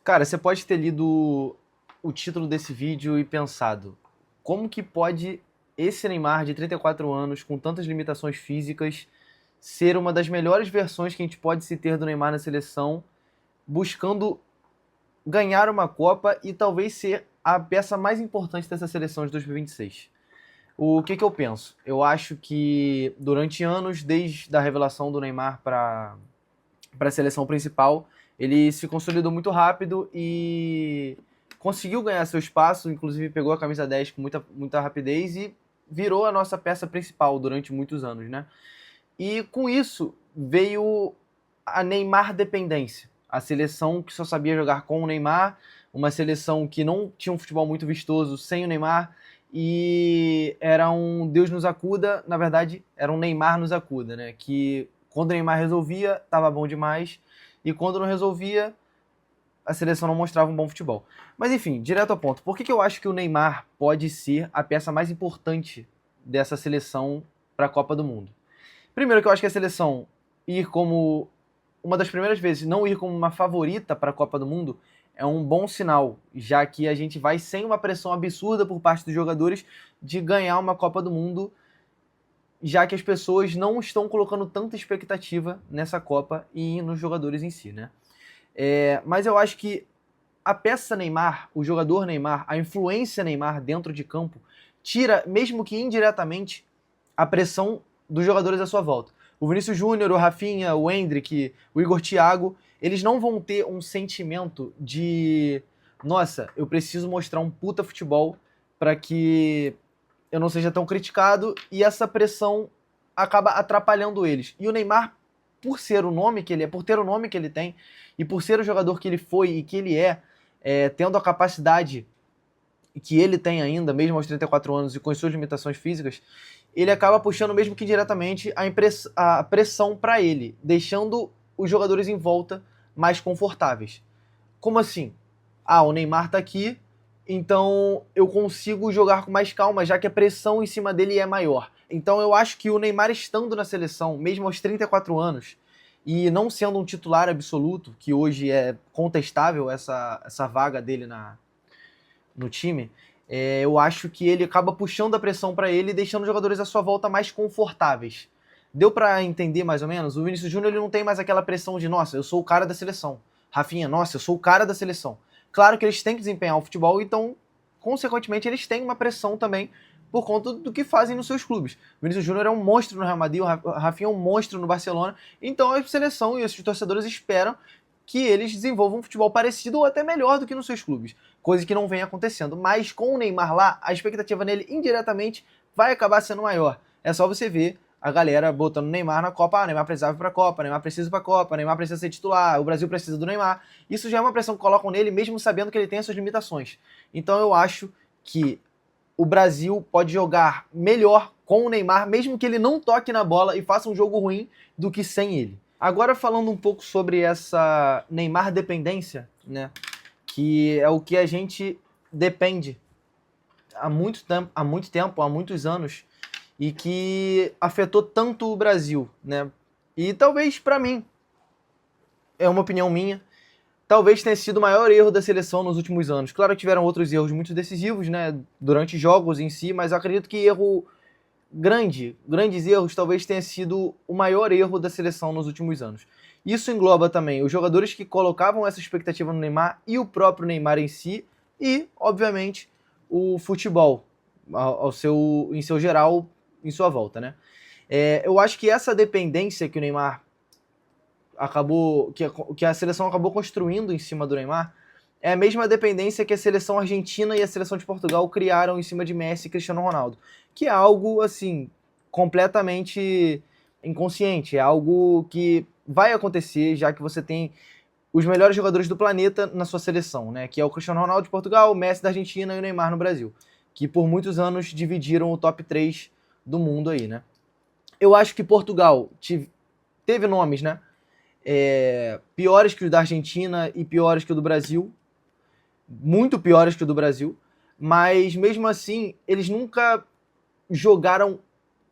Cara, você pode ter lido o título desse vídeo e pensado, como que pode esse Neymar de 34 anos, com tantas limitações físicas, ser uma das melhores versões que a gente pode se ter do Neymar na seleção, buscando ganhar uma Copa e talvez ser a peça mais importante dessa seleção de 2026? O que eu penso? Eu acho que durante anos, desde a revelação do Neymar para a seleção principal, ele se consolidou muito rápido e conseguiu ganhar seu espaço, inclusive pegou a camisa 10 com muita rapidez e virou a nossa peça principal durante muitos anos, né? E com isso veio a Neymar dependência, a seleção que só sabia jogar com o Neymar, uma seleção que não tinha um futebol muito vistoso sem o Neymar e era um Deus nos acuda, na verdade era um Neymar nos acuda, né? Que quando o Neymar resolvia, estava bom demais, e quando não resolvia, a seleção não mostrava um bom futebol. Mas enfim, direto ao ponto. Por que eu acho que o Neymar pode ser a peça mais importante dessa seleção para a Copa do Mundo? Primeiro que eu acho que a seleção ir como uma das primeiras vezes, não ir como uma favorita para a Copa do Mundo, é um bom sinal, já que a gente vai sem uma pressão absurda por parte dos jogadores de ganhar uma Copa do Mundo, já que as pessoas não estão colocando tanta expectativa nessa Copa e nos jogadores em si, né? Mas eu acho que a peça Neymar, o jogador Neymar, a influência Neymar dentro de campo, tira, mesmo que indiretamente, a pressão dos jogadores à sua volta. O Vinícius Júnior, o Rafinha, o Endrick, o Igor Thiago, eles não vão ter um sentimento de nossa, eu preciso mostrar um puta futebol para que eu não seja tão criticado, e essa pressão acaba atrapalhando eles. E o Neymar, por ser o nome que ele é, por ter o nome que ele tem, e por ser o jogador que ele foi e que ele tendo a capacidade que ele tem ainda, mesmo aos 34 anos e com as suas limitações físicas, ele acaba puxando mesmo que diretamente a pressão para ele, deixando os jogadores em volta mais confortáveis. Como assim? Ah, o Neymar tá aqui, então eu consigo jogar com mais calma, já que a pressão em cima dele é maior. Então eu acho que o Neymar estando na seleção, mesmo aos 34 anos, e não sendo um titular absoluto, que hoje é contestável essa vaga dele no time, eu acho que ele acaba puxando a pressão para ele e deixando os jogadores à sua volta mais confortáveis. Deu para entender mais ou menos? O Vinícius Júnior ele não tem mais aquela pressão de, nossa, eu sou o cara da seleção. Rafinha, nossa, eu sou o cara da seleção. Claro que eles têm que desempenhar o futebol, então, consequentemente, eles têm uma pressão também por conta do que fazem nos seus clubes. O Vinícius Júnior é um monstro no Real Madrid, o Rafinha é um monstro no Barcelona, então a seleção e os torcedores esperam que eles desenvolvam um futebol parecido ou até melhor do que nos seus clubes, coisa que não vem acontecendo. Mas com o Neymar lá, a expectativa nele indiretamente vai acabar sendo maior. É só você ver a galera botando o Neymar na Copa. Ah, o Neymar precisava ir pra Copa, o Neymar precisa ir pra Copa, o Neymar precisa ser titular, o Brasil precisa do Neymar. Isso já é uma pressão que colocam nele, mesmo sabendo que ele tem as suas limitações. Então eu acho que o Brasil pode jogar melhor com o Neymar, mesmo que ele não toque na bola e faça um jogo ruim, do que sem ele. Agora falando um pouco sobre essa Neymar dependência, né, que é o que a gente depende há muitos anos, e que afetou tanto o Brasil, né? E talvez para mim, é uma opinião minha, talvez tenha sido o maior erro da seleção nos últimos anos. Claro que tiveram outros erros muito decisivos, né, durante jogos em si, mas eu acredito que grandes erros, talvez tenha sido o maior erro da seleção nos últimos anos. Isso engloba também os jogadores que colocavam essa expectativa no Neymar e o próprio Neymar em si, e, obviamente, o futebol em seu geral, em sua volta, né? Eu acho que essa dependência que o Neymar que a seleção acabou construindo em cima do Neymar é a mesma dependência que a seleção argentina e a seleção de Portugal criaram em cima de Messi e Cristiano Ronaldo, que é algo assim completamente inconsciente, é algo que vai acontecer, já que você tem os melhores jogadores do planeta na sua seleção, né? Que é o Cristiano Ronaldo de Portugal, o Messi da Argentina e o Neymar no Brasil, que por muitos anos dividiram o top 3 do mundo aí, né? Eu acho que Portugal teve nomes, né? Piores que o da Argentina e piores que o do Brasil, muito piores que o do Brasil, mas mesmo assim eles nunca jogaram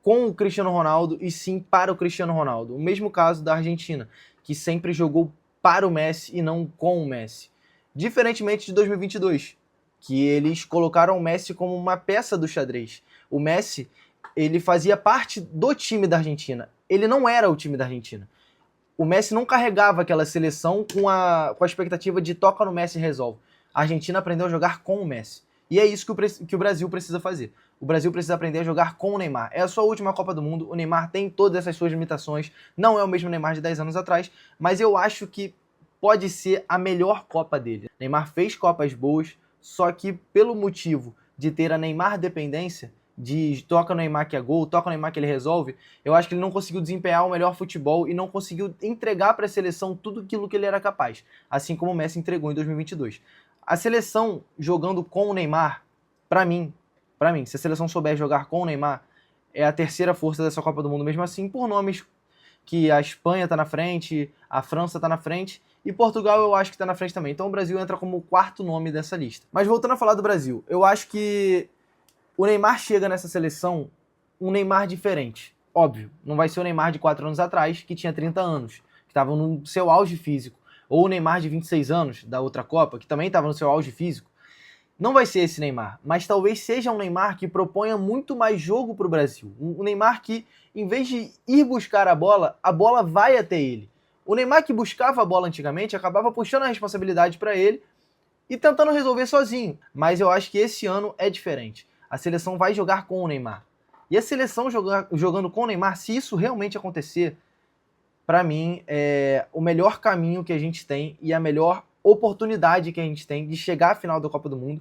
com o Cristiano Ronaldo e sim para o Cristiano Ronaldo. O mesmo caso da Argentina, que sempre jogou para o Messi e não com o Messi. Diferentemente de 2022, que eles colocaram o Messi como uma peça do xadrez. O Messi, ele fazia parte do time da Argentina. Ele não era o time da Argentina. O Messi não carregava aquela seleção com a expectativa de toca no Messi e resolve. A Argentina aprendeu a jogar com o Messi. E é isso que o Brasil precisa fazer. O Brasil precisa aprender a jogar com o Neymar. É a sua última Copa do Mundo, o Neymar tem todas essas suas limitações, não é o mesmo Neymar de 10 anos atrás, mas eu acho que pode ser a melhor Copa dele. Neymar fez Copas boas, só que pelo motivo de ter a Neymar dependência, de toca no Neymar que é gol, toca no Neymar que ele resolve, eu acho que ele não conseguiu desempenhar o melhor futebol e não conseguiu entregar para a seleção tudo aquilo que ele era capaz, assim como o Messi entregou em 2022. A seleção jogando com o Neymar, para mim, se a seleção souber jogar com o Neymar, é a terceira força dessa Copa do Mundo, mesmo assim, por nomes que a Espanha tá na frente, a França tá na frente, e Portugal eu acho que tá na frente também. Então o Brasil entra como o quarto nome dessa lista. Mas voltando a falar do Brasil, eu acho que o Neymar chega nessa seleção um Neymar diferente. Óbvio, não vai ser o Neymar de 4 anos atrás, que tinha 30 anos, que estava no seu auge físico. Ou o Neymar de 26 anos, da outra Copa, que também estava no seu auge físico. Não vai ser esse Neymar, mas talvez seja um Neymar que proponha muito mais jogo para o Brasil. Um Neymar que, em vez de ir buscar a bola vai até ele. O Neymar que buscava a bola antigamente acabava puxando a responsabilidade para ele e tentando resolver sozinho. Mas eu acho que esse ano é diferente. A seleção vai jogar com o Neymar. E a seleção jogando com o Neymar, se isso realmente acontecer, para mim é o melhor caminho que a gente tem e a melhor oportunidade que a gente tem de chegar à final da Copa do Mundo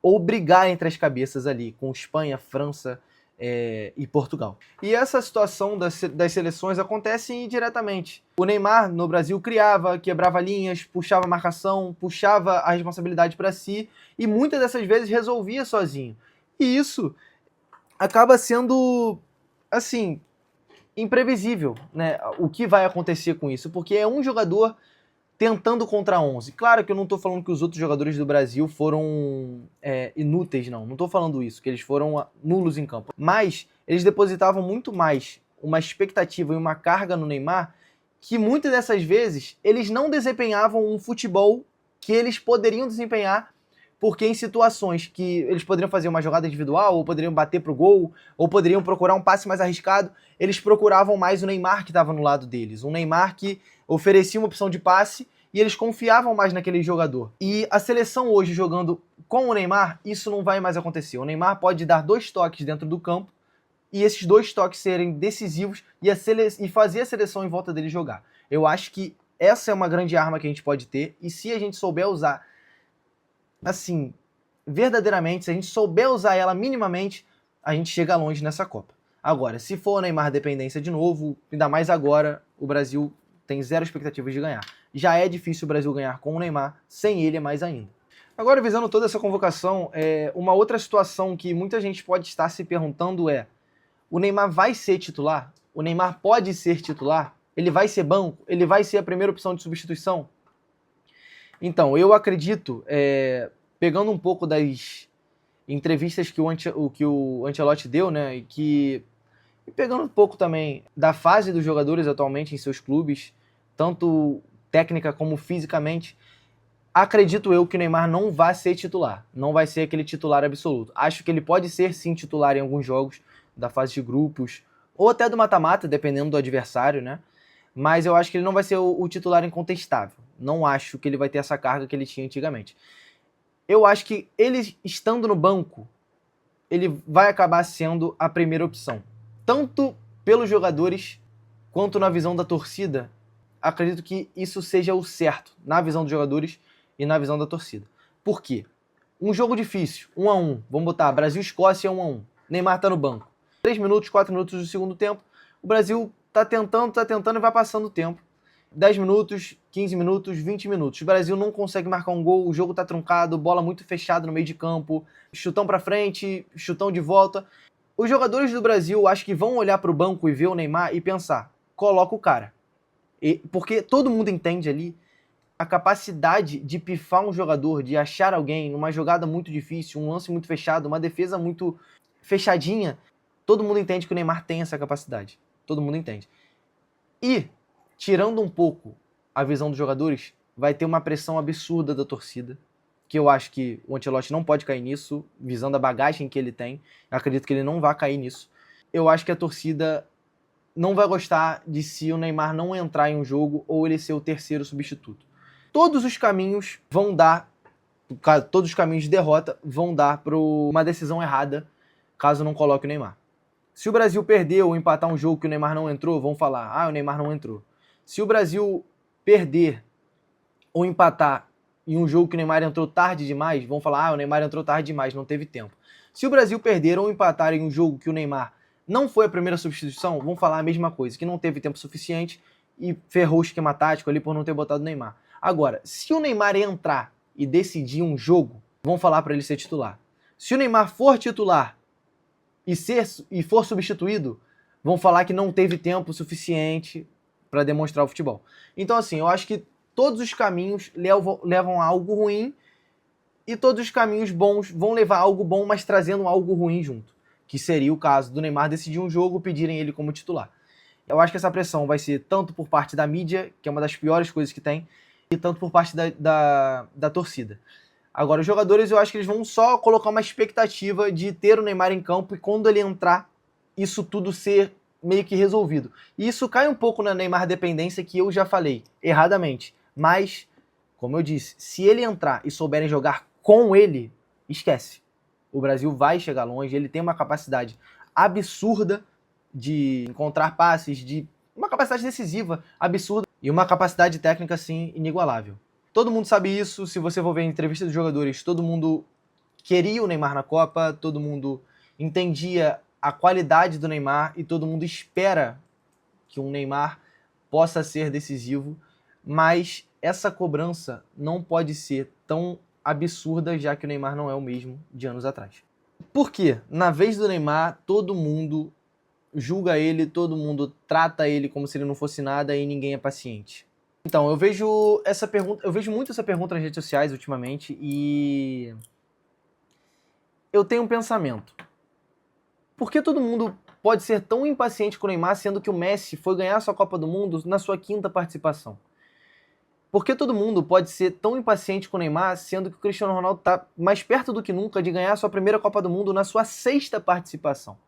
ou brigar entre as cabeças ali com Espanha, França e Portugal. E essa situação das seleções acontece indiretamente. O Neymar no Brasil criava, quebrava linhas, puxava a marcação, puxava a responsabilidade para si e muitas dessas vezes resolvia sozinho. E isso acaba sendo, assim, imprevisível, né? O que vai acontecer com isso, porque é um jogador tentando contra 11. Claro que eu não estou falando que os outros jogadores do Brasil foram inúteis, não. Não estou falando isso, que eles foram nulos em campo. Mas eles depositavam muito mais uma expectativa e uma carga no Neymar que muitas dessas vezes eles não desempenhavam um futebol que eles poderiam desempenhar porque em situações que eles poderiam fazer uma jogada individual, ou poderiam bater pro gol, ou poderiam procurar um passe mais arriscado, eles procuravam mais o Neymar que estava no lado deles. Um Neymar que oferecia uma opção de passe e eles confiavam mais naquele jogador. E a seleção hoje jogando com o Neymar, isso não vai mais acontecer. O Neymar pode dar 2 toques dentro do campo e esses 2 toques serem decisivos e fazer a seleção em volta dele jogar. Eu acho que essa é uma grande arma que a gente pode ter e se a gente souber usar assim, verdadeiramente, se a gente souber usar ela minimamente, a gente chega longe nessa Copa. Agora, se for o Neymar dependência de novo, ainda mais agora, o Brasil tem zero expectativas de ganhar. Já é difícil o Brasil ganhar com o Neymar, sem ele é mais ainda. Agora, visando toda essa convocação, uma outra situação que muita gente pode estar se perguntando é: o Neymar vai ser titular? O Neymar pode ser titular? Ele vai ser banco? Ele vai ser a primeira opção de substituição? Então, eu acredito, pegando um pouco das entrevistas que o Ancelotti deu, né, e pegando um pouco também da fase dos jogadores atualmente em seus clubes, tanto técnica como fisicamente, acredito eu que o Neymar não vai ser titular, não vai ser aquele titular absoluto. Acho que ele pode ser sim titular em alguns jogos da fase de grupos, ou até do mata-mata, dependendo do adversário, né? Mas eu acho que ele não vai ser o titular incontestável. Não acho que ele vai ter essa carga que ele tinha antigamente. Eu acho que ele estando no banco, ele vai acabar sendo a primeira opção. Tanto pelos jogadores, quanto na visão da torcida. Acredito que isso seja o certo, na visão dos jogadores e na visão da torcida. Por quê? Um jogo difícil, 1-1. Vamos botar Brasil-Escócia 1-1. Neymar tá no banco. 3 minutos, 4 minutos do segundo tempo. O Brasil tá tentando e vai passando o tempo. 10 minutos, 15 minutos, 20 minutos. O Brasil não consegue marcar um gol, o jogo tá truncado, bola muito fechada no meio de campo, chutão pra frente, chutão de volta. Os jogadores do Brasil acho que vão olhar pro banco e ver o Neymar e pensar, coloca o cara. Porque todo mundo entende ali a capacidade de pifar um jogador, de achar alguém numa jogada muito difícil, um lance muito fechado, uma defesa muito fechadinha. Todo mundo entende que o Neymar tem essa capacidade. Todo mundo entende. E tirando um pouco a visão dos jogadores, vai ter uma pressão absurda da torcida, que eu acho que o Ancelotti não pode cair nisso, visando a bagagem que ele tem. Eu acredito que ele não vai cair nisso. Eu acho que a torcida não vai gostar de se o Neymar não entrar em um jogo ou ele ser o terceiro substituto. Todos os caminhos vão dar, todos os caminhos de derrota vão dar para uma decisão errada, caso não coloque o Neymar. Se o Brasil perder ou empatar um jogo que o Neymar não entrou, vão falar, o Neymar não entrou. Se o Brasil perder ou empatar em um jogo que o Neymar entrou tarde demais, vão falar, o Neymar entrou tarde demais, não teve tempo. Se o Brasil perder ou empatar em um jogo que o Neymar não foi a primeira substituição, vão falar a mesma coisa, que não teve tempo suficiente e ferrou o esquema tático ali por não ter botado o Neymar. Agora, se o Neymar entrar e decidir um jogo, vão falar para ele ser titular. Se o Neymar for titular e for substituído, vão falar que não teve tempo suficiente para demonstrar o futebol. Então, assim, eu acho que todos os caminhos levam a algo ruim e todos os caminhos bons vão levar a algo bom, mas trazendo algo ruim junto. Que seria o caso do Neymar decidir um jogo e pedirem ele como titular. Eu acho que essa pressão vai ser tanto por parte da mídia, que é uma das piores coisas que tem, e tanto por parte da torcida. Agora, os jogadores, eu acho que eles vão só colocar uma expectativa de ter o Neymar em campo e quando ele entrar, isso tudo ser meio que resolvido. E isso cai um pouco na Neymar dependência que eu já falei, erradamente. Mas, como eu disse, se ele entrar e souberem jogar com ele, esquece. O Brasil vai chegar longe, ele tem uma capacidade absurda de encontrar passes, de uma capacidade decisiva absurda e uma capacidade técnica, assim, inigualável. Todo mundo sabe isso, se você for ver a entrevista dos jogadores, todo mundo queria o Neymar na Copa, todo mundo entendia a qualidade do Neymar e todo mundo espera que um Neymar possa ser decisivo, mas essa cobrança não pode ser tão absurda, já que o Neymar não é o mesmo de anos atrás. Por quê? Na vez do Neymar, todo mundo julga ele, todo mundo trata ele como se ele não fosse nada e ninguém é paciente. Então, eu vejo muito essa pergunta nas redes sociais ultimamente e eu tenho um pensamento. Por que todo mundo pode ser tão impaciente com o Neymar, sendo que o Messi foi ganhar a sua Copa do Mundo na sua 5ª participação? Por que todo mundo pode ser tão impaciente com o Neymar, sendo que o Cristiano Ronaldo está mais perto do que nunca de ganhar a sua primeira Copa do Mundo na sua 6ª participação?